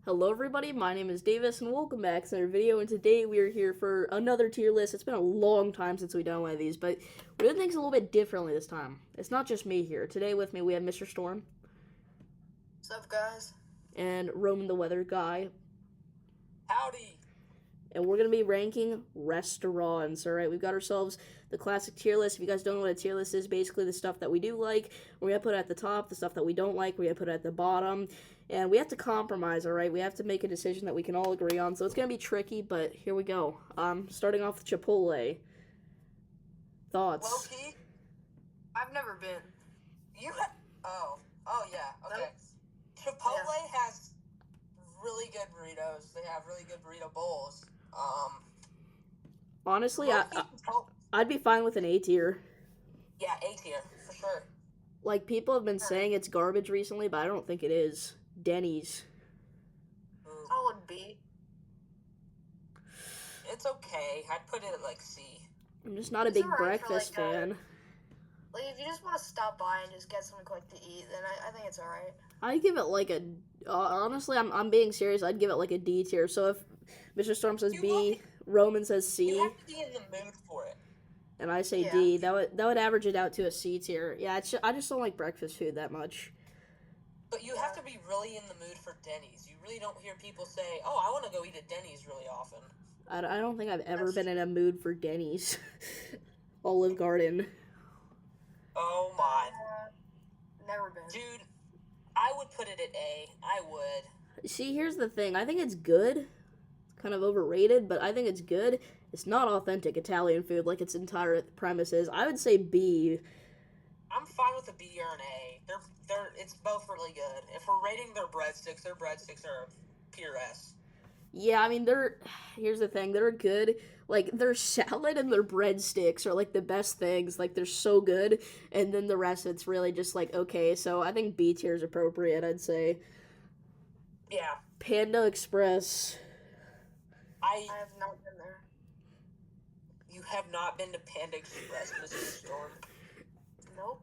Hello everybody, my name is Davis and welcome back to another video, and today we are here for another tier list. It's been a long time since we've done one of these, but we're doing things a little bit differently this time. It's not just me here. Today with me we have Mr. Storm What's up, guys? and Roman the Weather Guy, Howdy. and we're going to be ranking restaurants, alright? We've got ourselves the classic tier list. If you guys don't know what a tier list is, basically the stuff that we do like, we're going to put it at the top. The stuff that we don't like, we're going to put it at the bottom. And we have to compromise, alright? We have to make a decision that we can all agree on. So it's going to be tricky, but here we go. Starting off with Chipotle. Thoughts? Low-key? I've never been. Oh yeah, okay. Chipotle has really good burritos. They have really good burrito bowls. Honestly, Low-key, I'd be fine with an A tier. yeah, A tier, for sure. Like, people have been saying it's garbage recently, but I don't think it is. Denny's. Solid B. It's okay. I'd put it at, like, C. I'm just not a It's big alright for, breakfast like, fan. Like, if you just want to stop by and just get something quick to eat, then I think it's alright. I'd give it like a. Honestly, I'm being serious. I'd give it like a D tier. So if Mr. Storm says B, Roman says C, You have to be in the mood for it. and I say D, that would average it out to a C tier. Yeah, I just don't like breakfast food that much. But you have to be really in the mood for Denny's. You really don't hear people say, "Oh, I want to go eat at Denny's" really often. I don't think I've ever been in a mood for Denny's. Olive Garden. Oh my. Never been. Dude, I would put it at A. I would. See, here's the thing. I think it's good. It's kind of overrated, but I think it's good. It's not authentic Italian food like its entire premise is. I would say B. I'm fine with a B or an A. It's both really good. If we're rating their breadsticks are pure S. Yeah, I mean, here's the thing. They're good. Like, their salad and their breadsticks are, like, the best things. Like, they're so good. And then the rest, it's really just, like, okay. So I think B tier is appropriate, I'd say. Yeah. Panda Express. I have not been there. You have not been to Panda Express, Mr. Storm. Nope.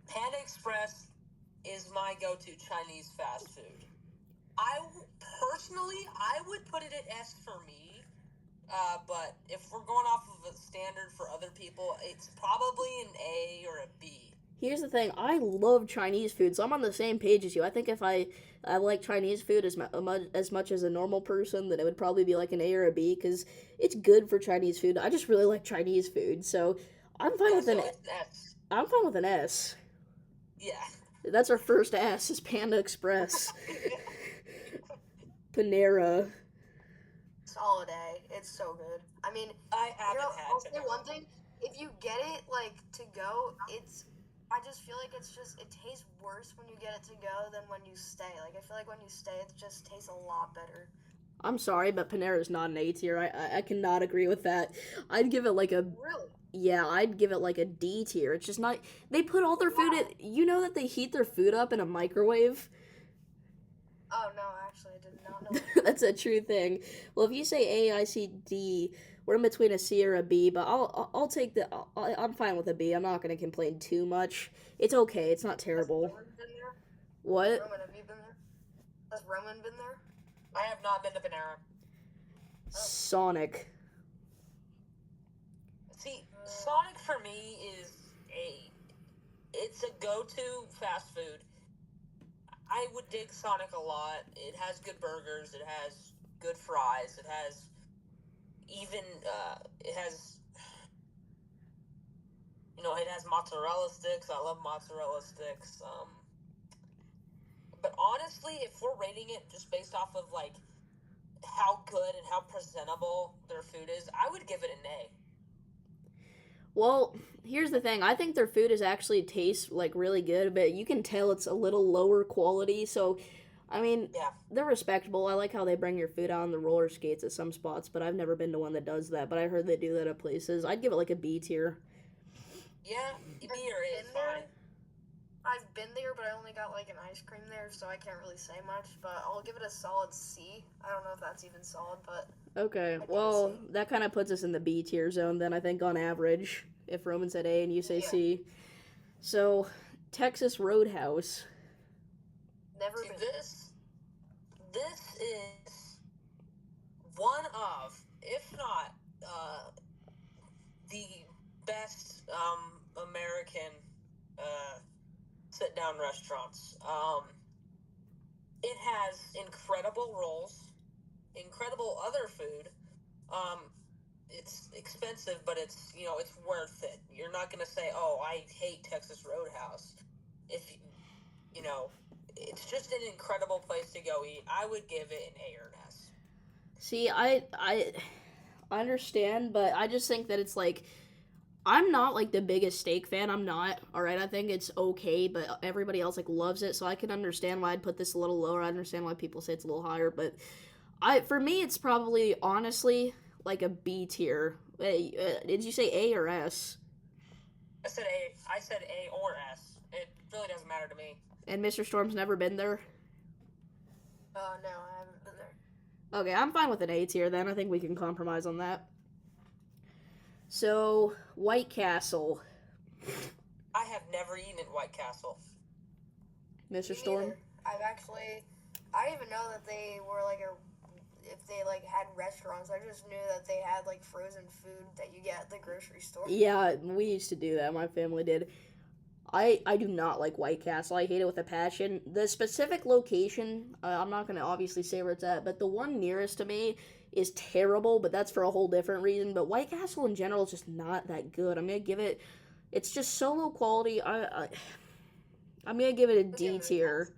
Panda Express is my go-to Chinese fast food. Personally, I would put it at S for me. But if we're going off of a standard for other people, it's probably an A or a B. Here's the thing. I love Chinese food, so I'm on the same page as you. I think if I like Chinese food as much as a normal person, then it would probably be like an A or a B, because it's good for Chinese food. I just really like Chinese food, so I'm fine with an S. I'm fine with an S. Yeah. That's our first S, is Panda Express. Panera. Solid A. It's so good. I mean, I haven't had I'll say Panera. one thing. If you get it, like, to go, I just feel like it tastes worse when you get it to go than when you stay. Like, I feel like when you stay, it just tastes a lot better. I'm sorry, but Panera is not an A tier. I cannot agree with that. I'd give it like a Really? Yeah, I'd give it like a D tier. It's just not. They put all their food in. You know that they heat their food up in a microwave? Oh, no, actually, I did not know. That's a true thing. Well, if you say A, I see D. We're in between a C or a B, but I'll take the. I'm fine with a B. I'm not going to complain too much. It's okay. It's not terrible. Has Roman been there? What? Roman, have you been there? Has Roman been there? I have not been to Panera. Sonic. See, Sonic for me is it's a go-to fast food. I would dig Sonic a lot. It has good burgers. It has good fries. It has it has mozzarella sticks. I love mozzarella sticks. But honestly, if we're rating it just based off of like how good and how presentable their food is, I would give it an A. Well, here's the thing. I think their food is actually tastes like really good, but you can tell it's a little lower quality. So, I mean, Yeah. they're respectable. I like how they bring your food out on the roller skates at some spots, but I've never been to one that does that. But I heard they do that at places. I'd give it like a B tier. Yeah, B or A is Been there? fine. I've been there, but I only got like an ice cream there, so I can't really say much. But I'll give it a solid C. I don't know if that's even solid, but Okay, give well, a C. that kind of puts us in the B tier zone then, I think, on average, if Roman said A and you say Yeah. C. So, Texas Roadhouse. Never See, been. this is one of, if not the best American sit-down restaurants. It has incredible rolls, incredible other food. It's expensive, but it's worth it. You're not gonna say, "Oh, I hate Texas Roadhouse." If it's just an incredible place to go eat. I would give it an A or an S. See, I understand, but I just think that it's like I'm not like the biggest steak fan. I'm not. All right, I think it's okay, but everybody else like loves it, so I can understand why I'd put this a little lower. I understand why people say it's a little higher, but for me it's probably honestly like a B tier. Did you say A or S? I said A. I said A or S. It really doesn't matter to me. And Mr. Storm's never been there? Oh, no, I haven't been there. Okay, I'm fine with an A tier then. I think we can compromise on that. So, White Castle. I have never eaten at White Castle. Mr. Me Storm? neither. I didn't even know that they were like if they like had restaurants. I just knew that they had like frozen food that you get at the grocery store. Yeah, we used to do that. My family did. I do not like White Castle. I hate it with a passion. The specific location, I'm not going to obviously say where it's at, but the one nearest to me is terrible, but that's for a whole different reason. But White Castle in general is just not that good. I'm going to give it, it's just so low quality. I'm going to give it a D tier.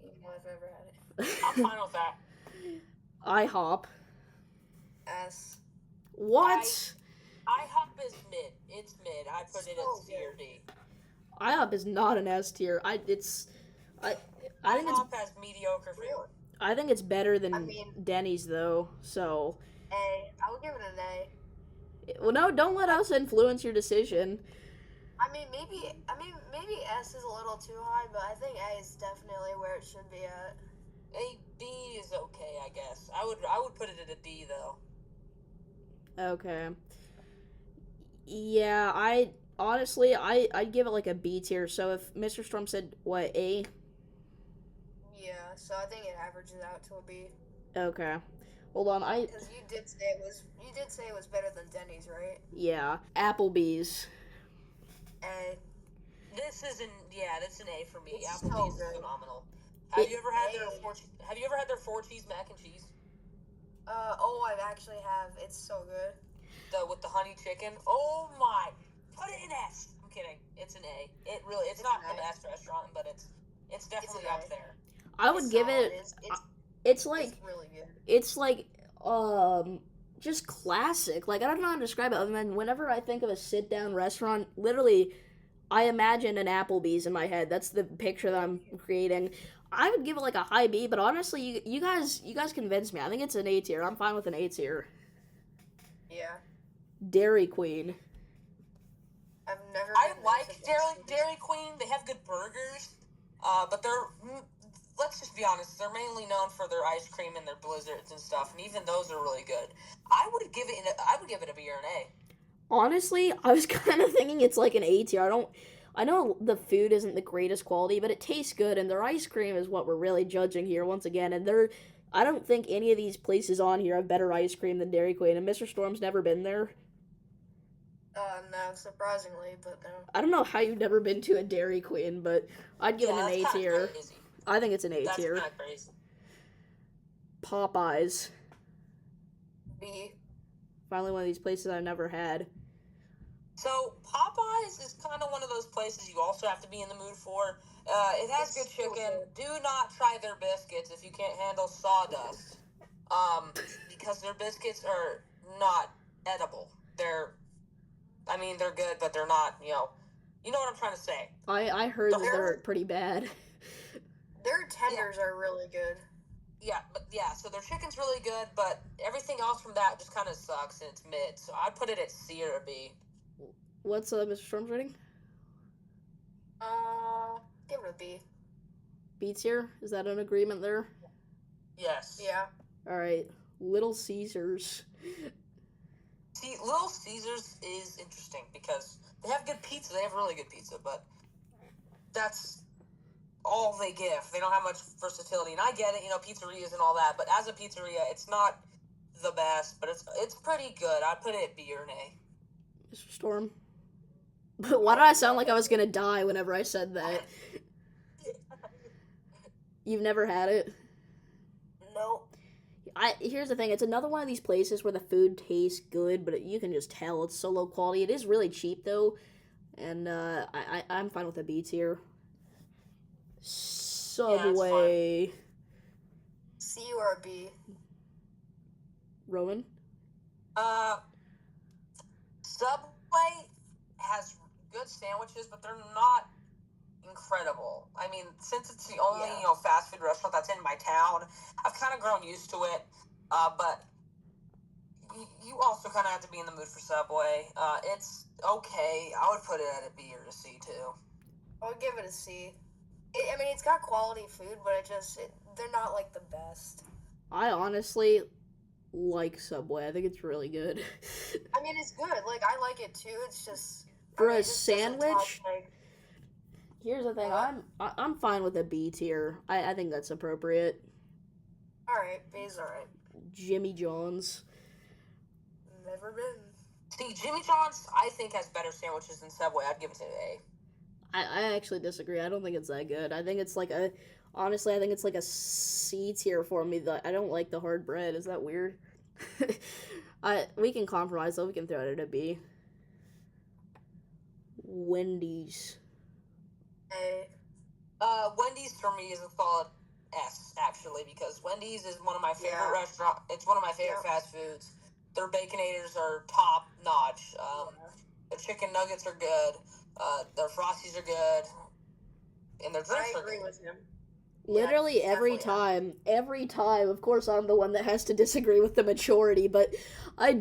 Even though I've never had it. I'm fine with that. IHOP. S. What? IHOP is mid. It's mid. I put it So at C or D. IHOP is not an S tier. I think it's IHOP has mediocre food. I think it's better than I mean- Denny's though. So, A. I would give it an A. well, no, don't let us influence your decision. Maybe S is a little too high, but I think A is definitely where it should be at. A B is okay, I guess. I would put it at a D though. Okay. Yeah, I'd give it like a B tier. So if Mr. Storm said what, A? Yeah, so I think it averages out to a B. Okay. Hold on, Because you did say it was better than Denny's, right? yeah, Applebee's. A. This is that's an A for me. It's so Applebee's is good. phenomenal. Have you ever had A. their four cheese mac and cheese? I actually have. It's so good. With the honey chicken. Oh my! Put it in S. I'm kidding. It's an A. It's not an the A. best restaurant, but it's definitely an up A. there. I would It's give solid. it. It's It's like really good. it's like just classic. Like I don't know how to describe it other than whenever I think of a sit down restaurant, literally I imagine an Applebee's in my head. That's the picture that I'm creating. I would give it like a high B, but honestly, you guys convinced me. I think it's an A tier. I'm fine with an A tier. Yeah. Dairy Queen. I've never. I been like there since- Dairy Queen. They have good burgers, but let's just be honest. They're mainly known for their ice cream and their blizzards and stuff, and even those are really good. I would give it a B or an A. Honestly, I was kind of thinking it's like an A tier. I know the food isn't the greatest quality, but it tastes good, and their ice cream is what we're really judging here once again. And I don't think any of these places on here have better ice cream than Dairy Queen. And Mr. Storm's never been there. No, surprisingly, but no. I don't know how you've never been to a Dairy Queen, but I'd give it an A that's kinda tier. crazy. I think it's an A That's tier. kind of crazy. Popeyes. B. Finally, one of these places I've never had. So Popeyes is kind of one of those places you also have to be in the mood for. It has It's good so chicken. good. Do not try their biscuits if you can't handle sawdust, because their biscuits are not edible. They're good, but they're not. You know what I'm trying to say. I heard that They're- they're pretty bad. Their tenders are really good. So their chicken's really good, but everything else from that just kind of sucks and it's mid. So I'd put it at C or a B. What's Mr. Storm's rating? Give it a B. B tier? Is that an agreement there? Yes. Yeah. All right. Little Caesars. See, Little Caesars is interesting because they have good pizza. They have really good pizza, but that's all they give. They don't have much versatility, and I get it, pizzerias and all that. But as a pizzeria, it's not the best, but it's pretty good. I'd put it B or an A. Mr. Storm. Why did I sound like I was gonna die whenever I said that? You've never had it? Nope. Here's the thing. It's another one of these places where the food tastes good, but you can just tell it's so low quality. It is really cheap though, and I'm fine with a B tier. Subway. C or a B? Roman. Subway has good sandwiches, but they're not incredible. I mean, since it's the only fast food restaurant that's in my town, I've kind of grown used to it. But you also kind of have to be in the mood for Subway. It's okay. I would put it at a B or a C too. I would give it a C. I mean, it's got quality food, but they're not like the best. I honestly like Subway. I think it's really good. I mean, it's good. Like, I like it too. It's just for it a just doesn't sandwich. top, like, Here's the thing. I'm fine with a B tier. I think that's appropriate. All right, B's all right. Jimmy John's. Never been. See, Jimmy John's, I think, has better sandwiches than Subway. I'd give it to an A. I actually disagree. I don't think it's that good. I think it's like honestly, I think it's like a C tier for me. I don't like the hard bread. Is that weird? We can compromise though. We can throw it at a B. Wendy's. A. Wendy's for me is a solid S, actually, because Wendy's is one of my favorite Yeah. restaurants. It's one of my favorite fast foods. Their Baconators are top notch. Their chicken nuggets are good. Their Frosties are good. And their drinks I are agree good. with him. Literally Yeah, every time, of course I'm the one that has to disagree with the majority, but I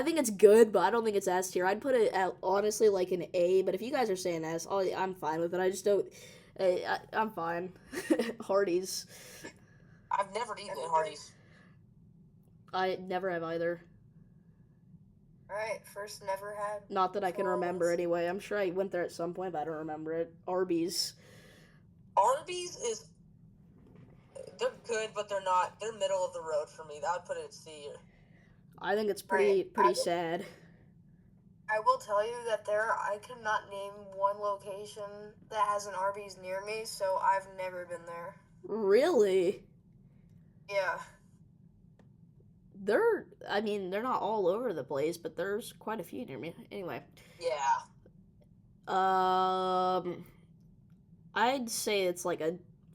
think it's good, but I don't think it's S tier. I'd put it at, honestly, like an A, but if you guys are saying S, I'm fine with it. I just don't, I'm fine. Hardee's. I've never eaten at Hardee's. I never have either. Alright, first never had. Not that I can remember anyway. I'm sure I went there at some point, but I don't remember it. Arby's. Arby's is... They're good, but they're not... They're middle of the road for me. I would put it at C. I think it's Right. pretty sad. I will tell you that I could not name one location that has an Arby's near me, so I've never been there. Really? Yeah. They're not all over the place, but there's quite a few near me. Anyway. Yeah. I'd say it's like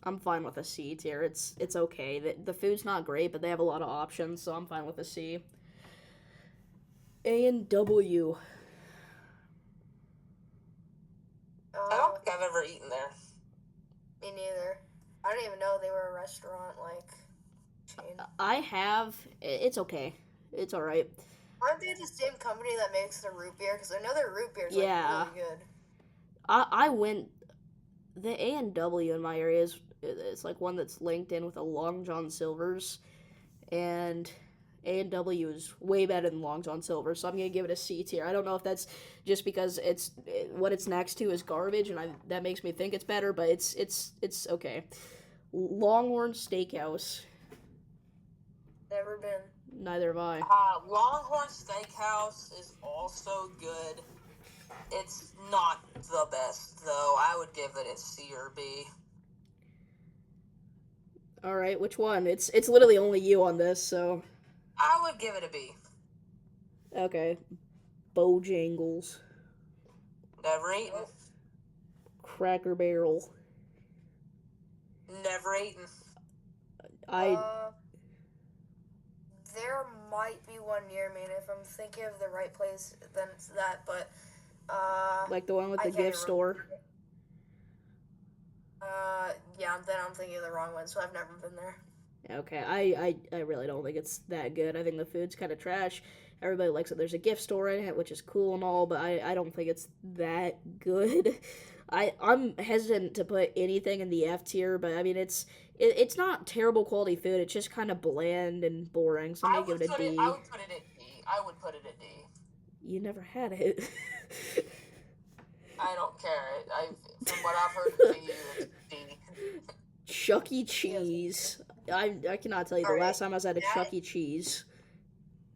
I'm fine with a C tier. It's okay. The food's not great, but they have a lot of options, so I'm fine with a C. A&W. I don't think I've ever eaten there. Me neither. I don't even know they were a restaurant, like, chain. I have. It's okay. It's all right. Aren't they the same company that makes the root beer? Because I know their root beer's, like, Yeah. really good. I went. The A&W in my area it's like one that's linked in with a Long John Silver's, and A&W is way better than Long John Silver's, so I'm gonna give it a C tier. I don't know if that's just because what it's next to is garbage, and that makes me think it's better, but it's okay. Longhorn Steakhouse. Never been. Neither have I. Longhorn Steakhouse is also good. It's not the best, though. I would give it a C or B. All right, which one? It's literally only you on this, so. I would give it a B. Okay. Bojangles. Never eaten. Cracker Barrel. Never eaten. There might be one near me, and if I'm thinking of the right place, then it's that, but, like the one with the gift store. Yeah, then I'm thinking of the wrong one, so I've never been there. Okay, I really don't think it's that good. I think the food's kind of trash. Everybody likes it. There's a gift store in it, which is cool and all, but I don't think it's that good. I'm hesitant to put anything in the F tier, but I mean it's not terrible quality food. It's just kind of bland and boring. So I'm gonna give it a D. I would put it at D. I would put it at D. You never had it. I don't care. From what I've heard to you, it's B. Chuck E. Cheese. I cannot tell you the Alright, last time I was at a that- Chuck E. Cheese.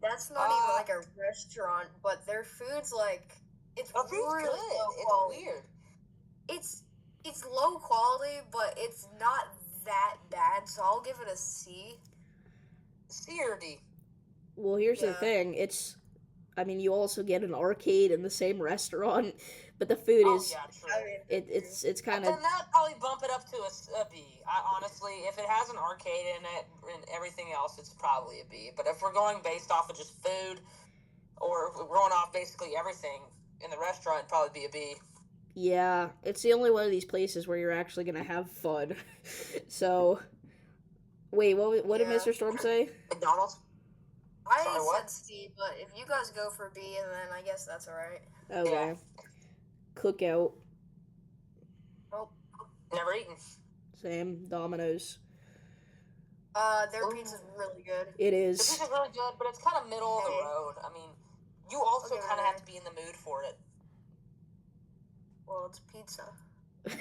That's not even like a restaurant, but their food's like it's Our food's really good. low It's quality. weird. It's low quality, but it's not that bad. So I'll give it a C. C or D? Well, here's the Yeah. thing. I mean, you also get an arcade in the same restaurant, but the food Oh is, yeah, true. I mean, it's kind of, Then that'd probably bump it up to a B. Honestly, if it has an arcade in it and everything else, it's probably a B. But if we're going based off of just food, or if we're going off basically everything in the restaurant, it'd probably be a B. yeah, it's the only one of these places where you're actually gonna have fun. So, wait, what did Yeah. Mr. Storm say? McDonald's? I Sorry, said what? C, but if you guys go for B, and then I guess that's alright. Okay. Yeah. Cookout. Never eaten. Same. Domino's. Their pizza's really good. It The is. pizza's really good, but it's kind of middle of the road. I mean, you also Okay, kind of right. have to be in the mood for it. Well, it's pizza. B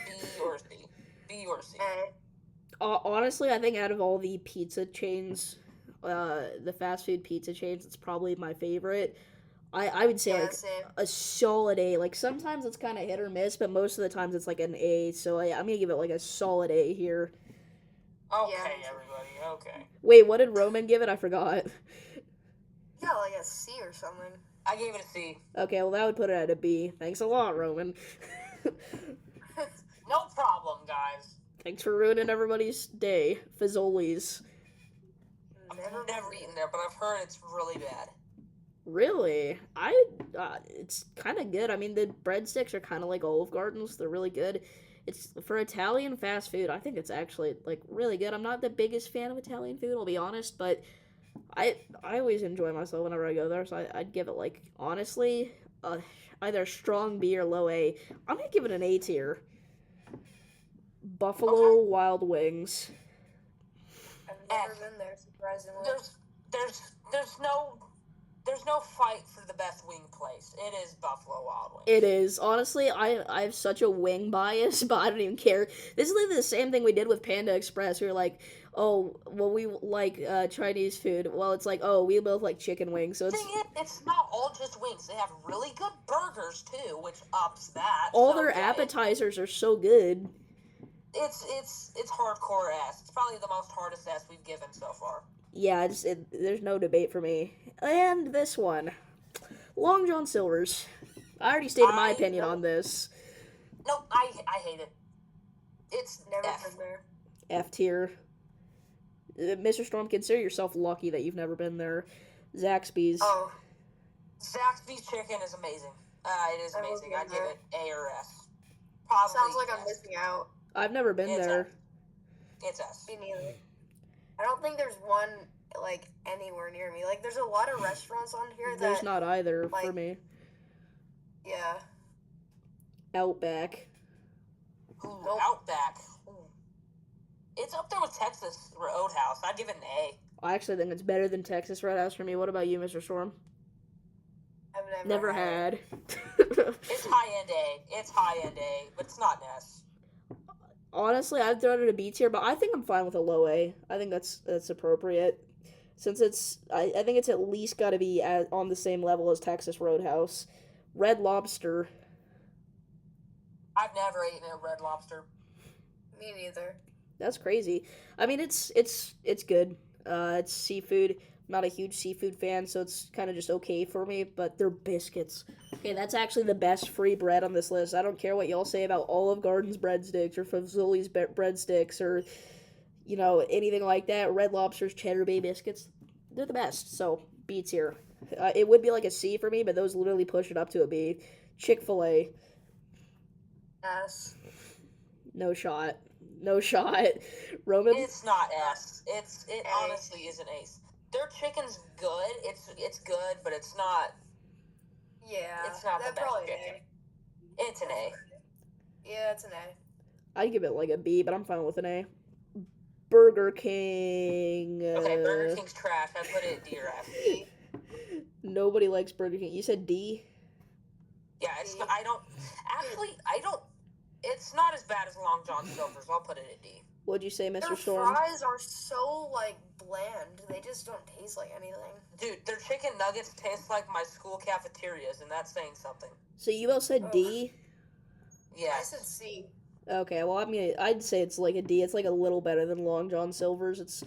or C. B or C. A. Honestly, I think out of all the pizza chains, the fast food pizza chains, it's probably my favorite. I would say Yeah, like same. a solid A. Like sometimes it's kind of hit or miss, but most of the times it's like an A. So I'm gonna give it like a solid A here. Okay, Yeah. everybody. Okay. Wait, what did Roman give it? I forgot. Yeah, like a C or something. I gave it a C. Okay, well that would put it at a B. Thanks a lot, Roman. No problem, guys. Thanks for ruining everybody's day. Fazoli's. I've never eaten there, but I've heard it's really bad. Really? It's kind of good. I mean, the breadsticks are kind of like Olive Gardens. They're really good. It's for Italian fast food. I think it's actually like really good. I'm not the biggest fan of Italian food, I'll be honest, but I always enjoy myself whenever I go there. So I'd give it like honestly, either a strong B or low A. I'm gonna give it an A tier. Buffalo Wild Wings. I've never F. been there, surprisingly. There's no fight for the best wing place. It is Buffalo Wild Wings. It is. Honestly, I have such a wing bias, but I don't even care. This is literally the same thing we did with Panda Express. We were like, oh, well, we like Chinese food. Well, it's like, oh, we both like chicken wings. So It's not all just wings. They have really good burgers too, which ups that. all So, their yeah, appetizers are so good. It's hardcore ass. It's probably the most hardest ass we've given so far. Yeah, there's no debate for me. And this one, Long John Silver's. I already stated my opinion on this. No, I hate it. It's Never F. been there. F tier. Mr. Storm, consider yourself lucky that you've never been there. Zaxby's. Oh, Zaxby's chicken is amazing. It is I will amazing. give I give it- it A or S. Probably sounds like I'm S. missing out. I've never been It's there. F. It's S. Me neither. I don't think there's one like anywhere near me. Like, there's a lot of restaurants on here There's that, not either for like- me. yeah. Outback. Ooh, Nope. Outback. Ooh. It's up there with Texas Roadhouse. I'd give it an A. I actually think it's better than Texas Roadhouse for me. What about you, Mr. Storm? I've Never had. It's high-end A. It's high-end A, but it's not an S. Honestly, I'd throw it at a B tier, but I think I'm fine with a low A. I think that's appropriate. Since I think it's at least got to be on the same level as Texas Roadhouse. Red Lobster. I've never eaten a Red Lobster. Me neither. That's crazy. I mean, it's good. It's seafood. I'm not a huge seafood fan, so it's kind of just okay for me. But their biscuits. Okay, that's actually the best free bread on this list. I don't care what y'all say about Olive Garden's breadsticks or Fazoli's breadsticks or anything like that. Red Lobster's Cheddar Bay biscuits. They're the best. So B tier. It would be like a C for me, but those literally push it up to a B. Chick-fil-A. S. No shot. No shot. Roman? It's not S. It A. honestly is an ace. Their chicken's good. It's good, but it's not. Yeah. It's not the that's best probably chicken. an It's an A. A. Yeah, it's an A. I'd give it like a B, but I'm fine with an A. Burger King. Okay, Burger King's trash. I put it D or F. Nobody likes Burger King. You said D? Yeah, I don't. Actually, I don't. It's not as bad as Long John Silver's. I'll put it at D. What'd you say, Mr. Their Storm? fries are so like bland. They just don't taste like anything. Dude, their chicken nuggets taste like my school cafeterias, and that's saying something. So you all said Ugh. D? I Yes. said C. Okay, well, I'd say it's like a D. It's like a little better than Long John Silver's. It's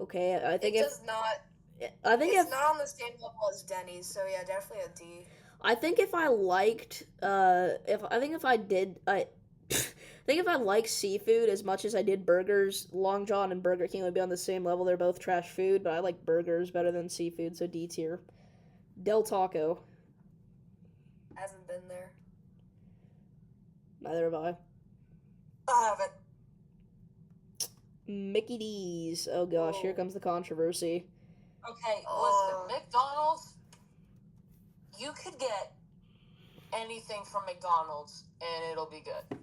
okay. I think It if does not. I think It's if not on the same level as Denny's, so yeah, definitely a D. I think if I liked if I think if I did I think if I like seafood as much as I did burgers, Long John and Burger King would be on the same level. They're both trash food, but I like burgers better than seafood, so D tier. Del Taco. I haven't been there. Neither have I. I have it. Mickey D's. Oh gosh, here Oh. comes the controversy. Okay, Oh. listen, McDonald's, you could get anything from McDonald's and it'll be good.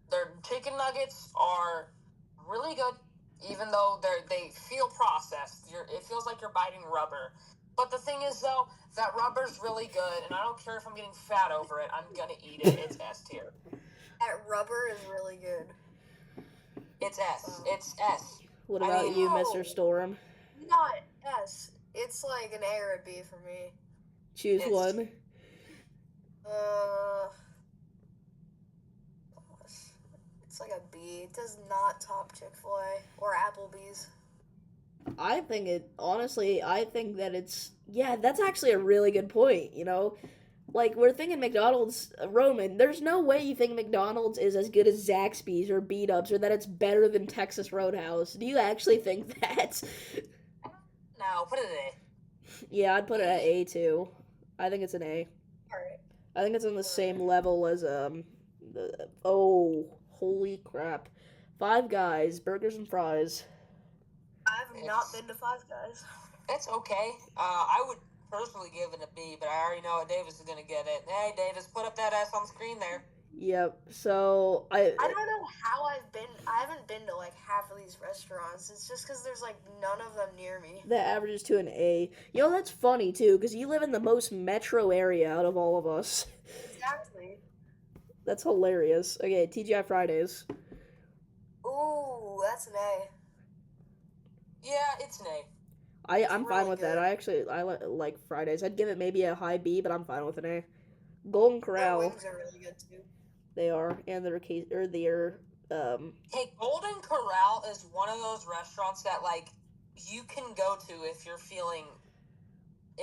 Their chicken nuggets are really good, even though they feel processed. It feels like you're biting rubber. But the thing is, though, that rubber's really good, and I don't care if I'm getting fat over it. I'm gonna eat it. It's S tier. That rubber is really good. It's S. It's S. What I about mean- you, No. Mr. Storm? Not S. It's like an A or a B for me. Choose It's- one. It's like a B. It does not top Chick-fil-A or Applebee's. I think I think that it's, yeah, that's actually a really good point, you know? Like, we're thinking McDonald's, Roman, there's no way you think McDonald's is as good as Zaxby's or B-Dubs or that it's better than Texas Roadhouse. Do you actually think that? No, put it in A. Yeah, I'd put it at A, too. I think it's an A. Alright. I think it's on the same level as, oh, holy crap. Five Guys, burgers and fries. I've not been to Five Guys. It's okay. I would personally give it a B, but I already know that Davis is gonna get it. Hey, Davis, put up that S on the screen there. Yep, so, I don't know how I haven't been to like half of these restaurants. It's just because there's like none of them near me. that averages to an A. You know, that's funny, too, because you live in the most metro area out of all of us. Exactly. That's hilarious. Okay, TGI Fridays. Ooh, that's an A. Yeah, it's an A. I'm fine really with that. good. I like Fridays. I'd give it maybe a high B, but I'm fine with an A. Golden Their Corral, wings are really good too. they are, and their Hey, Golden Corral is one of those restaurants that, like, you can go to if you're feeling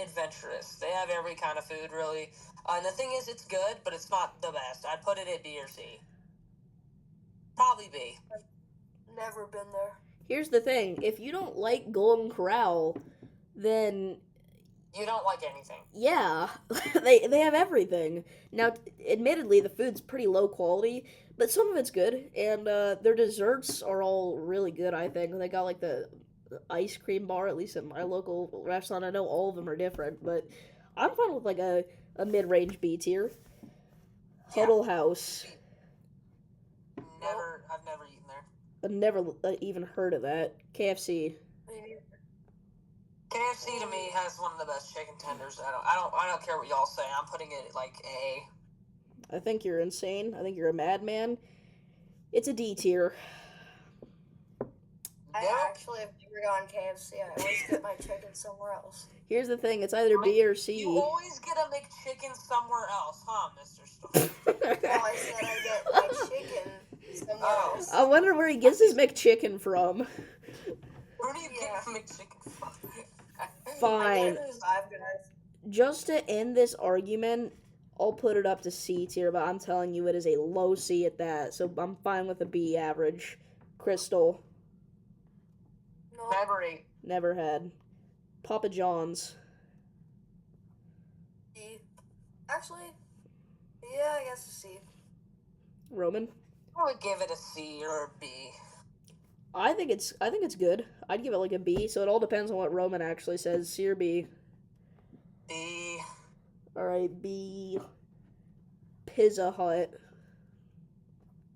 adventurous. They have every kind of food, really. And the thing is, it's good, but it's not the best. I'd put it at B or C. Probably B. Never been there. Here's the thing: if you don't like Golden Corral, then You don't like anything. yeah, they have everything. Now, admittedly, the food's pretty low quality, but some of it's good, and their desserts are all really good. I think they got like the ice cream bar, at least at my local restaurant. I know all of them are different, but I'm fine with like a mid-range B tier. Yeah. Huddle House. I've never eaten there. I've never even heard of that. KFC. KFC to me has one of the best chicken tenders. I don't care what y'all say. I'm putting it at like A. I think you're insane. I think you're a madman. It's a D tier. I Yep. actually have never gone KFC. I always get my chicken somewhere else. Here's the thing: it's either B or C. You always get a McChicken somewhere else, huh, Mr. Stone? No, I said I get my chicken somewhere Oh. else. I wonder where he gets his McChicken from. Where do you Yeah. get your McChicken from? I Fine. get Five Guys. Just to end this argument, I'll put it up to C tier, but I'm telling you it is a low C at that, so I'm fine with a B average. Crystal, No, Never ate. never had. Papa John's. C. Actually, yeah, I guess a C. Roman? I would give it a C or a B. I think it's good. I'd give it like a B, so it all depends on what Roman actually says. C or B. B. Alright, B. Pizza Hut.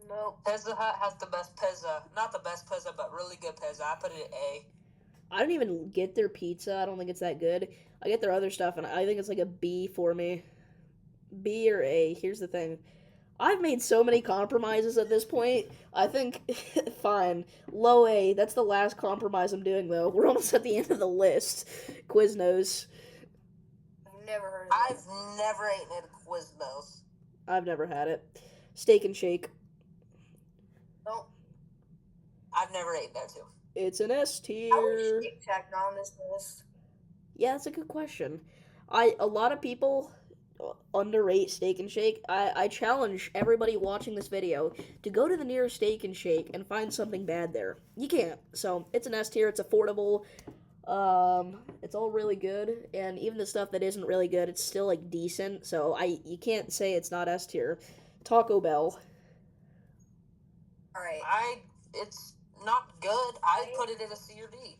Nope. Pizza Hut has the best pizza. Not the best pizza, but really good pizza. I put it at A. I don't even get their pizza. I don't think it's that good. I get their other stuff, and I think it's like a B for me. B or A. Here's the thing. I've made so many compromises at this point. I think, fine. Low A, that's the last compromise I'm doing, though. We're almost at the end of the list. Quiznos. I've never heard of I've that. never eaten at a Quiznos. I've never had it. Steak and Shake. No. I've never eaten there too. It's an S How is tier. Shake Shack not on this list? Yeah, that's a good question. A lot of people underrate Steak and Shake. I challenge everybody watching this video to go to the nearest Steak and Shake and find something bad there. You can't. So it's an S tier. It's affordable. It's all really good, and even the stuff that isn't really good, it's still like decent. So you can't say it's not S tier. Taco Bell. All right. It's not good. I put it in a C or D.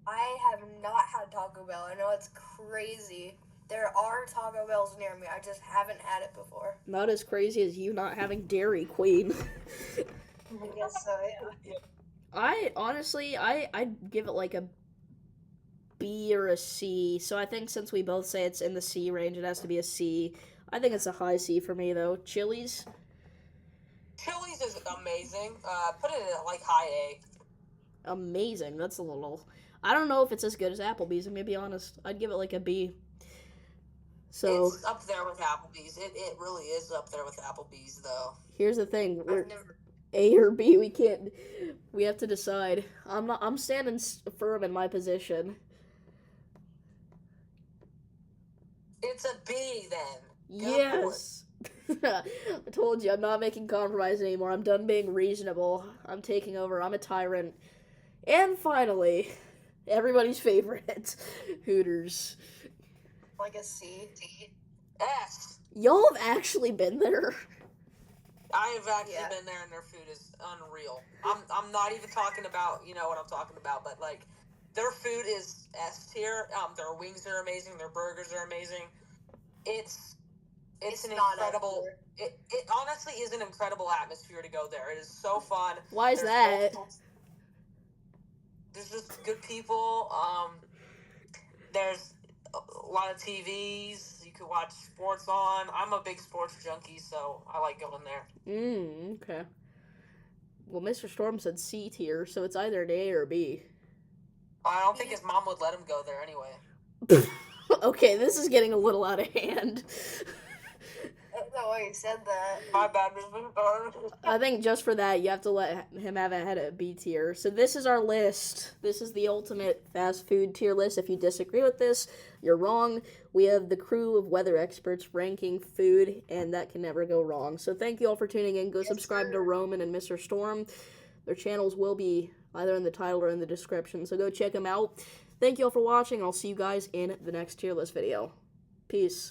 I have not had Taco Bell. I know it's crazy. There are Taco Bells near me. I just haven't had it before. Not as crazy as you not having Dairy Queen. I guess so, yeah. I honestly, I'd give it like a B or a C. So I think since we both say it's in the C range, it has to be a C. I think it's a high C for me though. Chili's. Chili's is amazing. Put it at like high A. Amazing. That's a little. I don't know if it's as good as Applebee's. I'm gonna be honest. I'd give it like a B. So It's up there with Applebee's. It really is up there with Applebee's though. here's the thing: we're I've never. A or B. We can't. We have to decide. I'm standing firm in my position. It's a B then. Go for it. Yes. I told you I'm not making compromise anymore. I'm done being reasonable. I'm taking over. I'm a tyrant. And finally, everybody's favorite, Hooters. Like a C. S. Y'all have actually been there. I have actually Yeah. been there, and their food is unreal. I'm not even talking about what I'm talking about, but like their food is S tier. Their wings are amazing. Their burgers are amazing. It's an not incredible. S It honestly is an incredible atmosphere to go there. It is so fun. Why is There's that? There's just good people. There's a lot of TVs. You can watch sports on. I'm a big sports junkie, so I like going there. Okay. Well, Mr. Storm said C tier, so it's either an A or a B. I don't think his mom would let him go there anyway. Okay, this is getting a little out of hand. I don't know why you said that. My bad, Mr. I think just for that, you have to let him have it at a B tier. So this is our list. This is the ultimate fast food tier list. If you disagree with this, you're wrong. We have the crew of weather experts ranking food, and that can never go wrong. So thank you all for tuning in. Go subscribe to Roman and Mr. Storm. Their channels will be either in the title or in the description, so go check them out. Thank you all for watching, and I'll see you guys in the next tier list video. Peace.